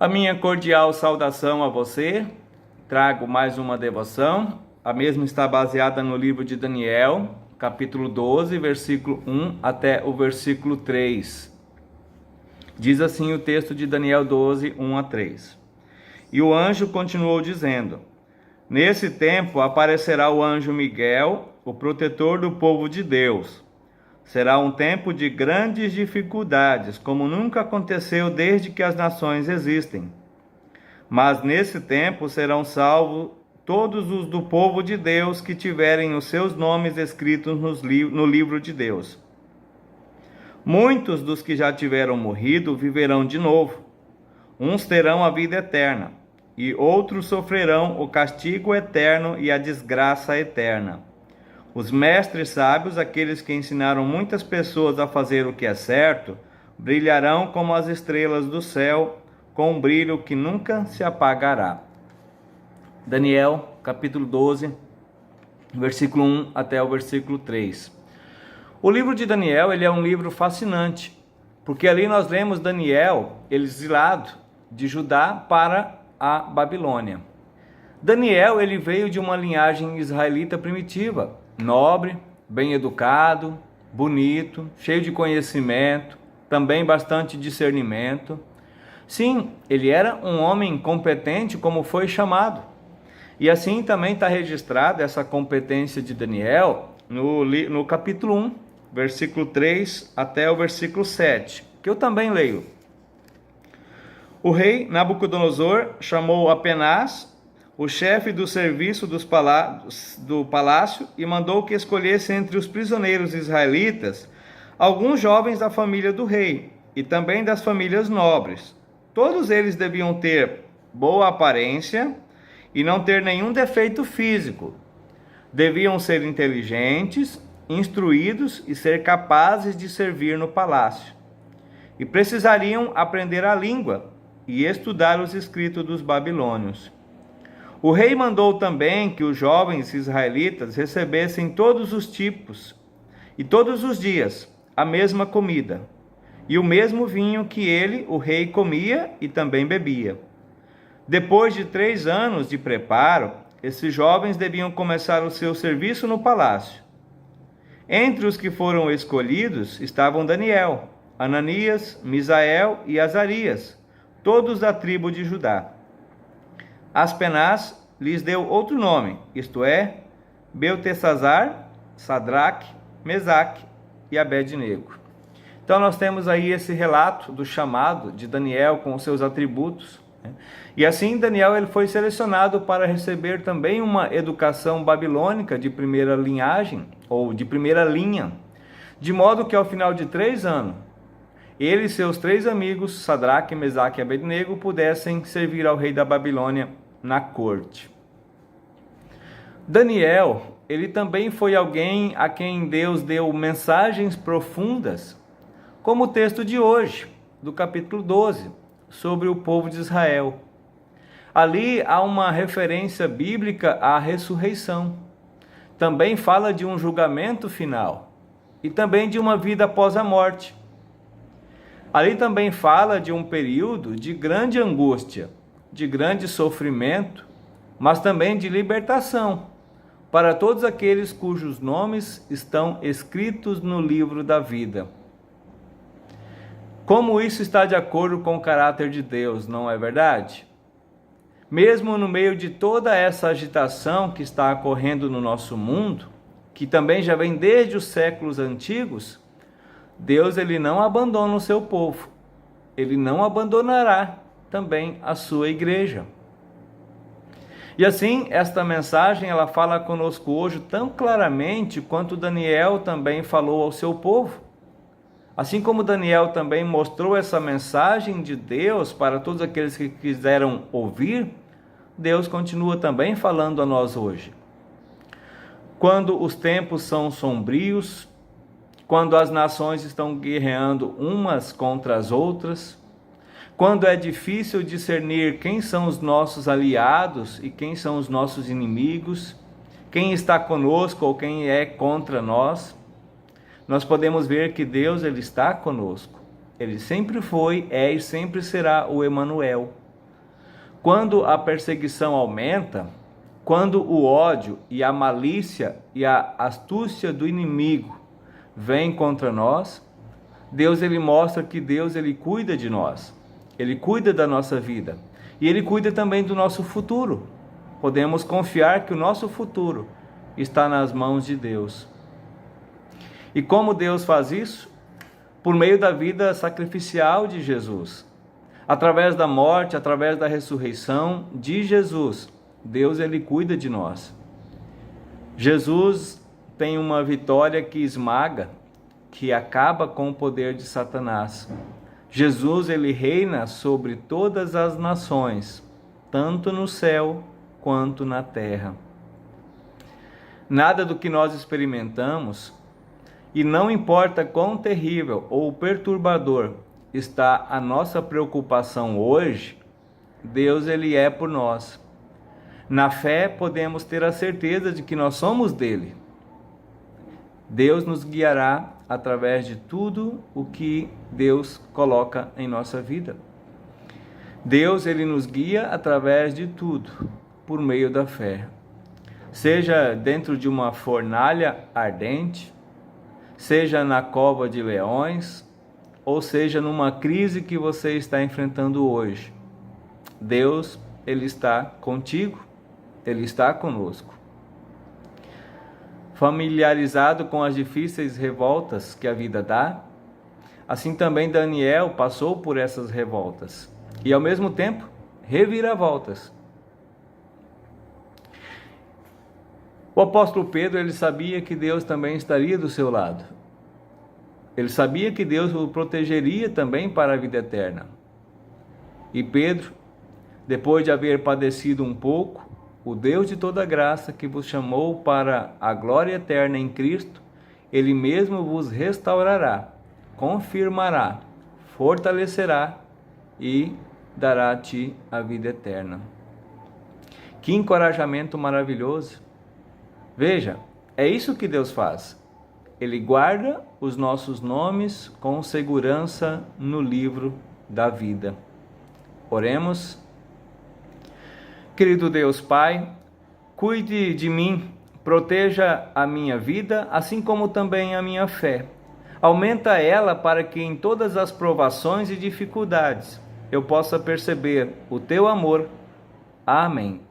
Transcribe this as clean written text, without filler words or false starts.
A minha cordial saudação a você. Trago mais uma devoção. A mesma está baseada no livro de Daniel, capítulo 12, versículo 1 até o versículo 3. Diz assim o texto de Daniel 12, 1 a 3. E o anjo continuou dizendo: Nesse tempo aparecerá o anjo Miguel, o protetor do povo de Deus. Será um tempo de grandes dificuldades, como nunca aconteceu desde que as nações existem. Mas nesse tempo serão salvos todos os do povo de Deus que tiverem os seus nomes escritos no livro de Deus. Muitos dos que já tiveram morrido viverão de novo. Uns terão a vida eterna, e outros sofrerão o castigo eterno e a desgraça eterna. Os mestres sábios, aqueles que ensinaram muitas pessoas a fazer o que é certo, brilharão como as estrelas do céu, com um brilho que nunca se apagará. Daniel, capítulo 12, versículo 1 até o versículo 3. O livro de Daniel, ele é um livro fascinante, porque ali nós lemos Daniel, exilado de Judá para a Babilônia. Daniel, ele veio de uma linhagem israelita primitiva, nobre, bem educado, bonito, cheio de conhecimento, também bastante discernimento. Sim, ele era um homem competente como foi chamado. E assim também está registrada essa competência de Daniel no capítulo 1, versículo 3 até o versículo 7, que eu também leio. O rei Nabucodonosor chamou Apenaz, o chefe do serviço do palácio, e mandou que escolhesse entre os prisioneiros israelitas alguns jovens da família do rei e também das famílias nobres. Todos eles deviam ter boa aparência e não ter nenhum defeito físico. Deviam ser inteligentes, instruídos e ser capazes de servir no palácio. E precisariam aprender a língua e estudar os escritos dos babilônios. O rei mandou também que os jovens israelitas recebessem todos os tipos e todos os dias a mesma comida e o mesmo vinho que ele, o rei, comia e também bebia. Depois de 3 anos de preparo, esses jovens deviam começar o seu serviço no palácio. Entre os que foram escolhidos estavam Daniel, Ananias, Misael e Azarias, todos da tribo de Judá. Aspenaz lhes deu outro nome, isto é, Beltesazar, Sadraque, Mesaque e Abednego. Então nós temos aí esse relato do chamado de Daniel com os seus atributos. E assim Daniel ele foi selecionado para receber também uma educação babilônica de primeira linhagem, ou de primeira linha, de modo que ao final de 3 anos, ele e seus 3 amigos, Sadraque, Mesaque e Abednego, pudessem servir ao rei da Babilônia na corte. Daniel, ele também foi alguém a quem Deus deu mensagens profundas, como o texto de hoje, do capítulo 12, sobre o povo de Israel. Ali há uma referência bíblica à ressurreição. Também fala de um julgamento final e também de uma vida após a morte. Ali também fala de um período de grande angústia, de grande sofrimento, mas também de libertação para todos aqueles cujos nomes estão escritos no livro da vida. Como isso está de acordo com o caráter de Deus, não é verdade? Mesmo no meio de toda essa agitação que está ocorrendo no nosso mundo, que também já vem desde os séculos antigos, Deus ele não abandona o seu povo. Ele não abandonará também a sua igreja. E assim, esta mensagem ela fala conosco hoje tão claramente quanto Daniel também falou ao seu povo. Assim como Daniel também mostrou essa mensagem de Deus para todos aqueles que quiseram ouvir, Deus continua também falando a nós hoje. Quando os tempos são sombrios, quando as nações estão guerreando umas contra as outras, quando é difícil discernir quem são os nossos aliados e quem são os nossos inimigos, quem está conosco ou quem é contra nós, nós podemos ver que Deus ele está conosco. Ele sempre foi, é e sempre será o Emanuel. Quando a perseguição aumenta, quando o ódio e a malícia e a astúcia do inimigo vêm contra nós, Deus ele mostra que Deus ele cuida de nós. Ele cuida da nossa vida e ele cuida também do nosso futuro. Podemos confiar que o nosso futuro está nas mãos de Deus. E como Deus faz isso? Por meio da vida sacrificial de Jesus. Através da morte, através da ressurreição de Jesus, Deus ele cuida de nós. Jesus tem uma vitória que esmaga, que acaba com o poder de Satanás. Jesus ele reina sobre todas as nações, tanto no céu quanto na terra. Nada do que nós experimentamos, e não importa quão terrível ou perturbador está a nossa preocupação hoje, Deus ele é por nós. Na fé podemos ter a certeza de que nós somos dele. Deus nos guiará através de tudo o que Deus coloca em nossa vida. Deus ele nos guia através de tudo, por meio da fé. Seja dentro de uma fornalha ardente, seja na cova de leões, ou seja numa crise que você está enfrentando hoje. Deus ele está contigo, ele está conosco. Familiarizado com as difíceis revoltas que a vida dá, assim também Daniel passou por essas revoltas e ao mesmo tempo reviravoltas. O apóstolo Pedro ele sabia que Deus também estaria do seu lado. Ele sabia que Deus o protegeria também para a vida eterna. E Pedro, depois de haver padecido um pouco, o Deus de toda graça que vos chamou para a glória eterna em Cristo, Ele mesmo vos restaurará, confirmará, fortalecerá e dará a ti a vida eterna. Que encorajamento maravilhoso! Veja, é isso que Deus faz. Ele guarda os nossos nomes com segurança no livro da vida. Oremos. Querido Deus Pai, cuide de mim, proteja a minha vida, assim como também a minha fé. Aumenta ela para que em todas as provações e dificuldades eu possa perceber o teu amor. Amém.